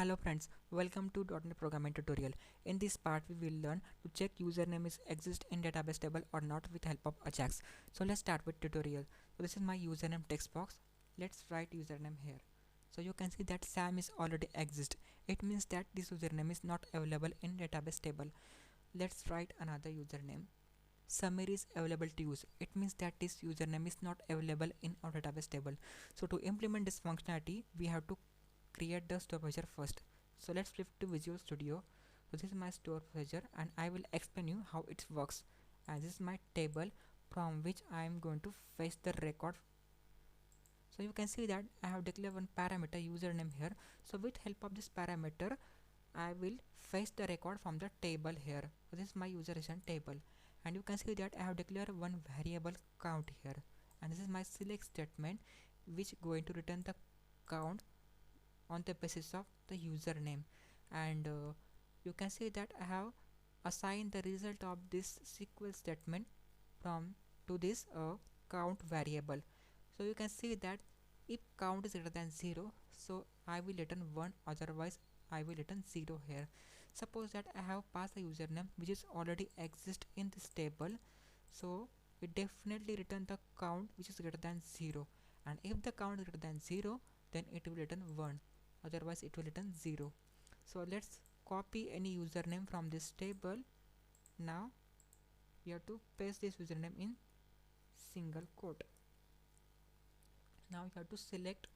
Hello friends, welcome to .NET Programming tutorial. In this part we will learn to check username is exist in database table or not with help of Ajax. So let's start with tutorial. So this is my username text box. Let's write username here. So you can see that Sam is already exist. It means that this username is not available in database table. Let's write another username. Samir is available to use. It means that this username is not available in our database table. So to implement this functionality, we have to create the store procedure first. So let's flip to Visual Studio. So this is my store procedure and I will explain you how it works. And this is my table from which I am going to fetch the record. So you can see that I have declared one parameter username here. So with help of this parameter I will fetch the record from the table here. So this is my user agent table, and you can see that I have declared one variable count here, and this is my select statement which going to return the count on the basis of the username. And you can see that I have assigned the result of this SQL statement from to this count variable. So you can see that if count is greater than 0, so I will return 1, otherwise I will return 0 here. Suppose that I have passed a username which is already exist in this table, so it definitely return the count which is greater than 0, and if the count is greater than 0, then it will return 1, otherwise it will return 0. So let's copy any username from this table. Now we have to paste this username in single quote. Now you have to select.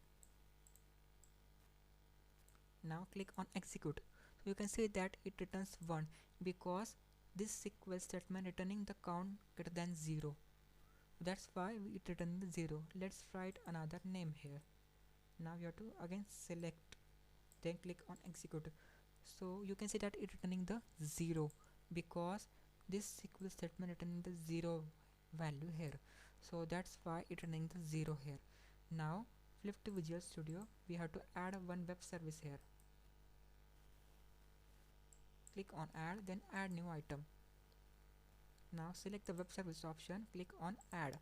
Now click on execute. So you can see that it returns 1 because this SQL statement returning the count greater than 0. That's why it returning the 0. Let's write another name here. Now you have to again select, then click on execute. So you can see that it returning the 0 because this SQL statement returning the 0 value here. So that's why it returning the 0 here. Now flip to Visual Studio. We have to add one web service here. Click on add, then add new item. Now select the web service option, click on add.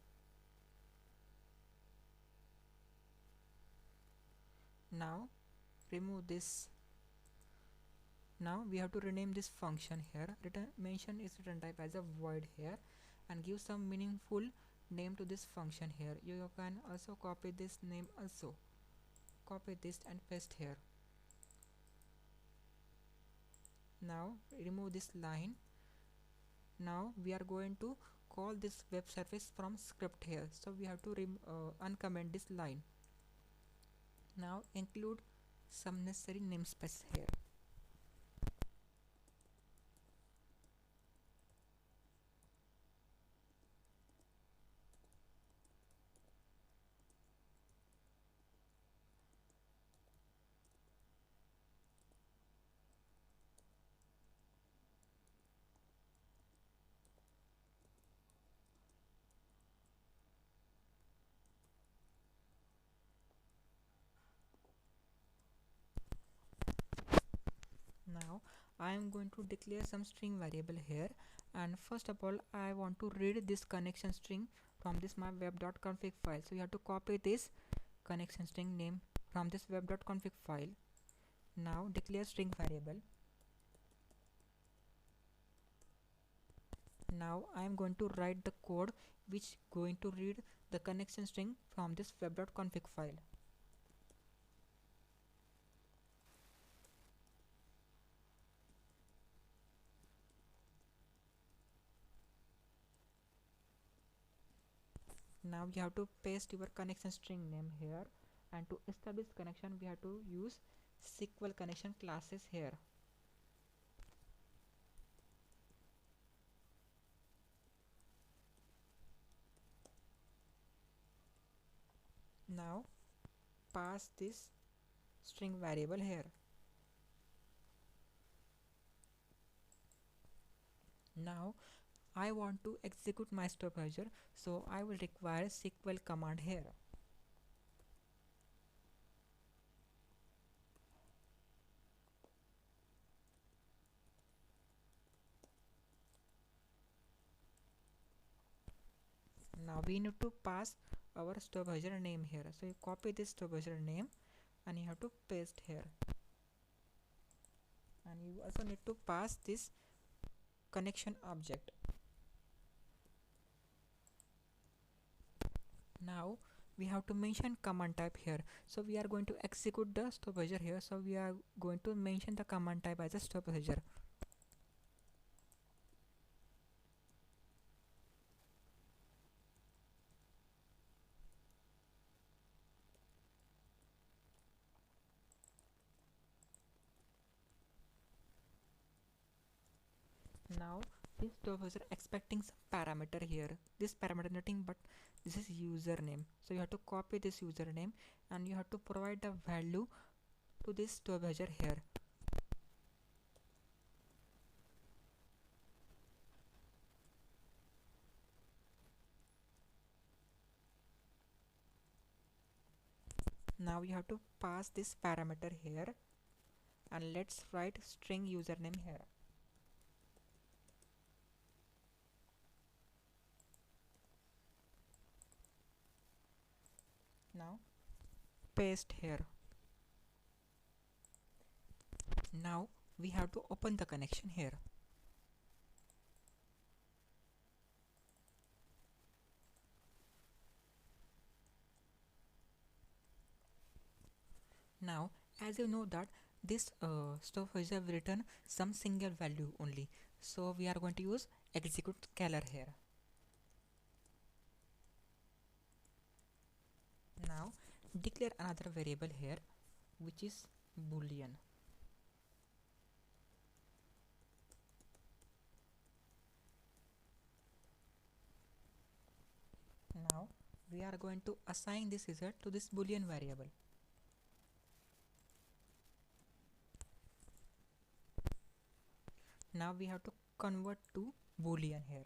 Now remove this. Now we have to rename this function here. Mention its return type as a void here, and give some meaningful name to this function here. You can also copy this name also. Copy this and paste here. Now remove this line. Now we are going to call this web service from script here, so we have to uncomment this line. Now include some necessary namespace here. Now I am going to declare some string variable here, and first of all I want to read this connection string from this my web.config file. So you have to copy this connection string name from this web.config file. Now declare string variable. Now I am going to write the code which going to read the connection string from this web.config file. Now you have to paste your connection string name here, and to establish connection we have to use SQL connection classes here. Now pass this string variable here. Now I want to execute my store procedure, so I will require SQL command here. Now we need to pass our store procedure name here, so you copy this store procedure name and you have to paste here. and you also need to pass this connection object. Now we have to mention command type here. So we are going to execute the store procedure here, so we are going to mention the command type as a store procedure. Now this store procedure expecting some parameter here. This parameter nothing but this is username, so you have to copy this username and you have to provide the value to this store procedure here. Now you have to pass this parameter here, and let's write string username here. Now paste here. Now we have to open the connection here. Now as you know that this stuff has have written some single value only, so we are going to use execute scalar here. Now declare another variable here which is boolean. Now we are going to assign this result to this boolean variable. Now we have to convert to boolean here.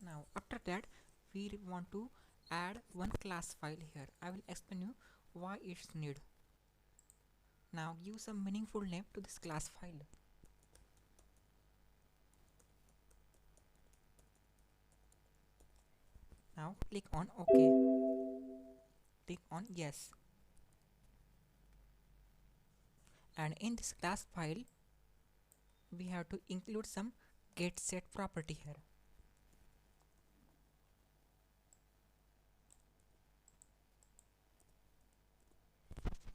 Now after that we want to add one class file here. I will explain you why it's need. Now give some meaningful name to this class file. Now click on OK. Click on yes. And in this class file we have to include some getSet property here.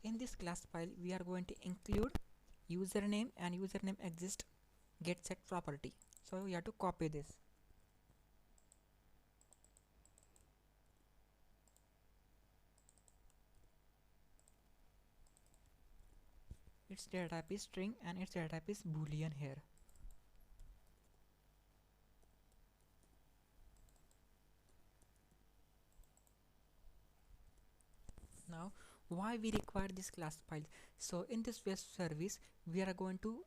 In this class file we are going to include username and username exist getSet property. So we have to copy this. Its data type is string and its data type is boolean here. Now why we require this class file? So in this web service we are going to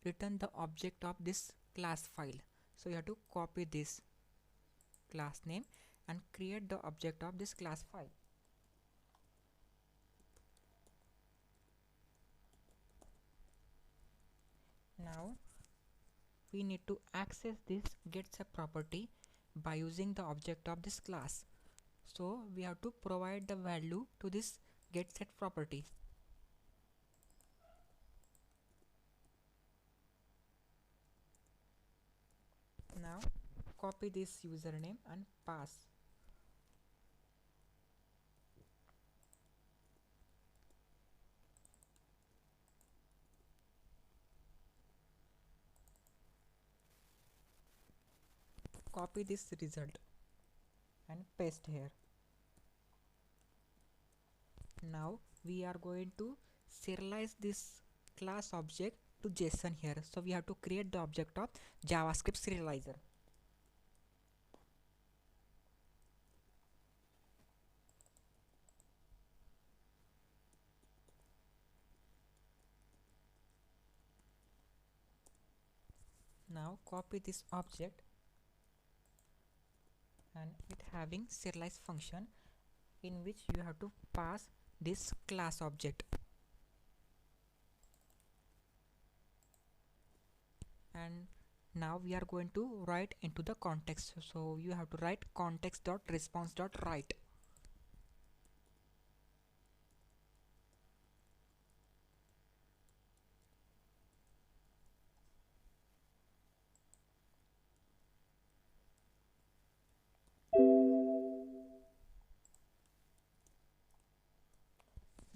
return the object of this class file. So you have to copy this class name and create the object of this class file. Now we need to access this getSet property by using the object of this class. So we have to provide the value to this getSet property. Now copy this username and pass. Copy this result and paste here. Now we are going to serialize this class object to JSON here. So we have to create the object of JavaScript serializer. Now copy this object and it having serialize function in which you have to pass this class object. And Now we are going to write into the context, so you have to write context.response.write.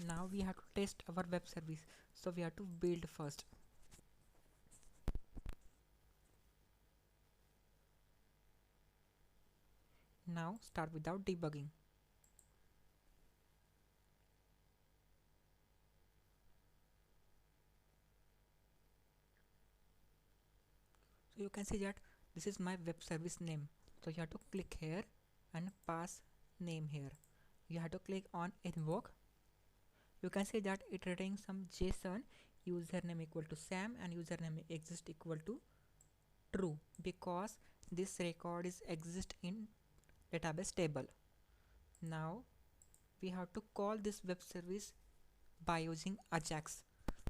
Now we have to test our web service, so we have to build first. Now start without debugging. So you can see that this is my web service name, so you have to click here and pass name here. You have to click on invoke. You can see that it returns some JSON, username equal to Sam and username exist equal to true, because this record is exist in database table. Now we have to call this web service by using Ajax.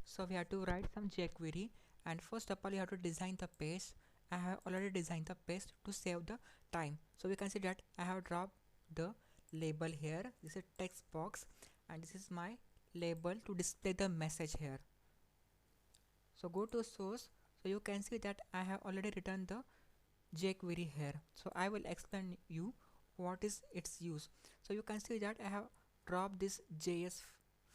So we have to write some jQuery, and first of all you have to design the page. I have already designed the page to save the time. So we can see that I have dropped the label here. This is text box and this is my label to display the message here. So go to source. So you can see that I have already written the jQuery here. So I will explain you what is its use. So you can see that I have dropped this JS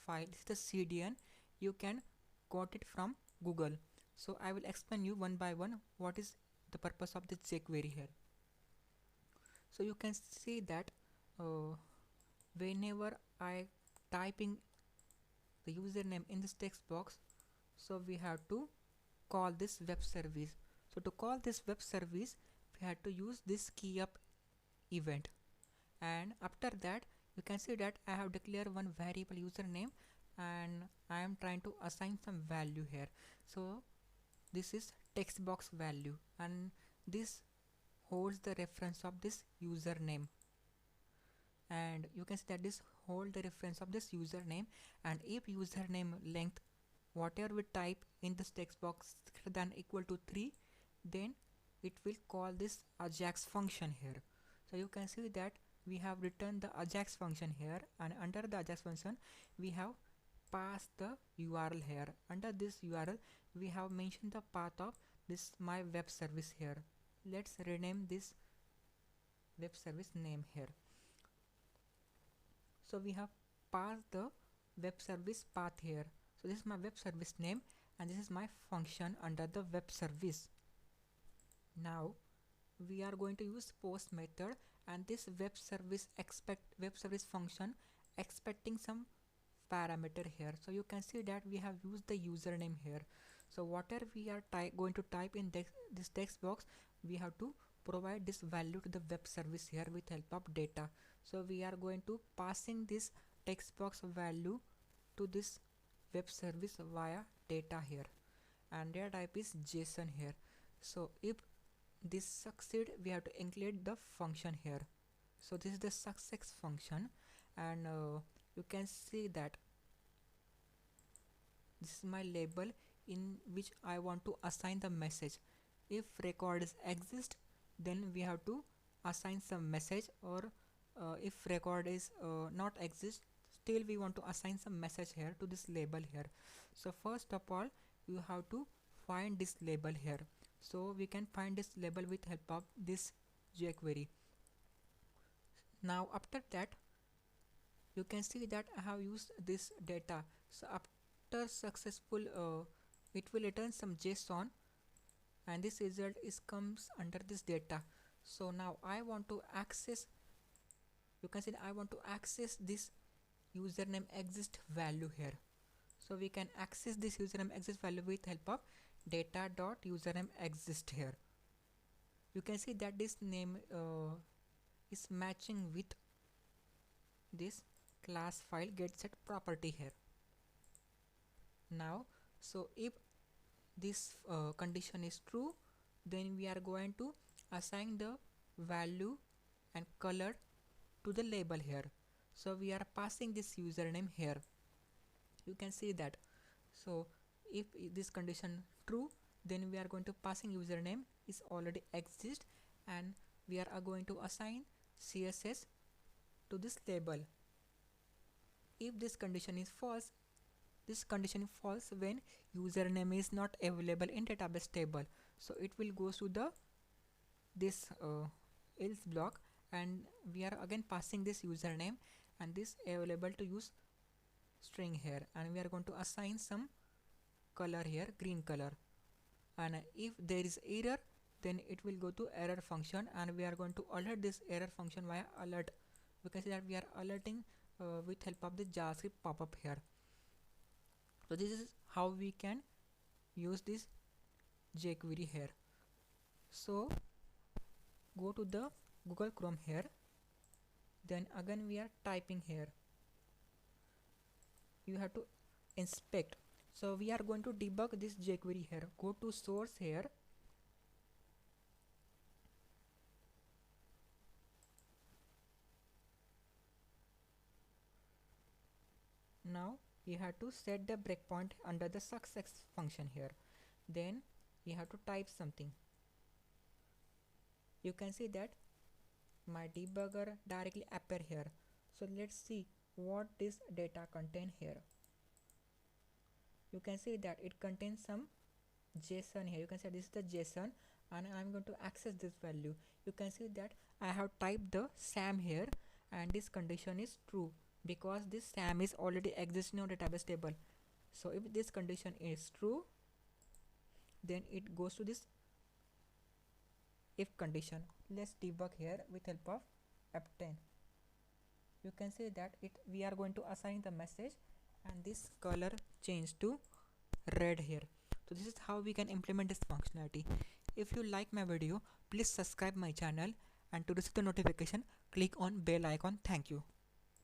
file. This is the CDN. You can got it from Google. So I will explain you one by one what is the purpose of this jQuery here. So you can see that whenever I typing the username in this text box, so we have to call this web service. So to call this web service, we had to use this key up event, and after that you can see that I have declared one variable username and I am trying to assign some value here. So this is text box value and this holds the reference of this username, and you can see that this hold the reference of this username, and if username length whatever we type in this text box greater than equal to 3, then it will call this Ajax function here. So you can see that we have written the Ajax function here, and under the Ajax function we have passed the URL here. Under this URL we have mentioned the path of this my web service here. Let's rename this web service name here. So we have passed the web service path here. So this is my web service name and this is my function under the web service. Now we are going to use post method, and this web service function expecting some parameter here. So you can see that we have used the username here. So whatever we are going to type in this text box, we have to provide this value to the web service here with help of data. So we are going to passing this text box value to this web service via data here, and data type is JSON here. So if this succeed, we have to include the function here. So this is the success function, and you can see that this is my label in which I want to assign the message. If record is exist, then we have to assign some message, or if record is not exist, still we want to assign some message here to this label here. So first of all you have to find this label here. So we can find this label with help of this jQuery. Now after that you can see that I have used this data. So after successful it will return some JSON, and this result is comes under this data. So now I want to access, you can see that I want to access this username exist value here. So we can access this username exist value with help of data dot username exist here. You can see that this name is matching with this class file get set property here. Now so if this condition is true, then we are going to assign the value and color to the label here. So we are passing this username here. You can see that. So if this condition true, then we are going to passing username is already exist, and we are going to assign CSS to this label. If this condition is false, this condition is false when username is not available in database table, so it will go to the this else block, and we are again passing this username and this available to use string here, and we are going to assign some color here, green color, and if there is error, then it will go to error function, and we are going to alert this error function via alert. We can see that we are alerting with help of the JavaScript pop-up here. So this is how we can use this jQuery here. So go to the Google Chrome here, then again we are typing here, you have to inspect. So we are going to debug this jQuery here. Go to source here, now you have to set the breakpoint under the success function here, then you have to type something. You can see that my debugger directly appear here. So let's see what this data contain here. You can see that it contains some JSON here. You can see this is the JSON, and I'm going to access this value. You can see that I have typed the SAM here, and this condition is true because this SAM is already existing on database table. So if this condition is true, then it goes to this if condition. Let's debug here with help of F10. You can see that we are going to assign the message, and this color changed to red here. So this is how we can implement this functionality. If you like my video, please subscribe my channel, and to receive the notification, click on bell icon. Thank you.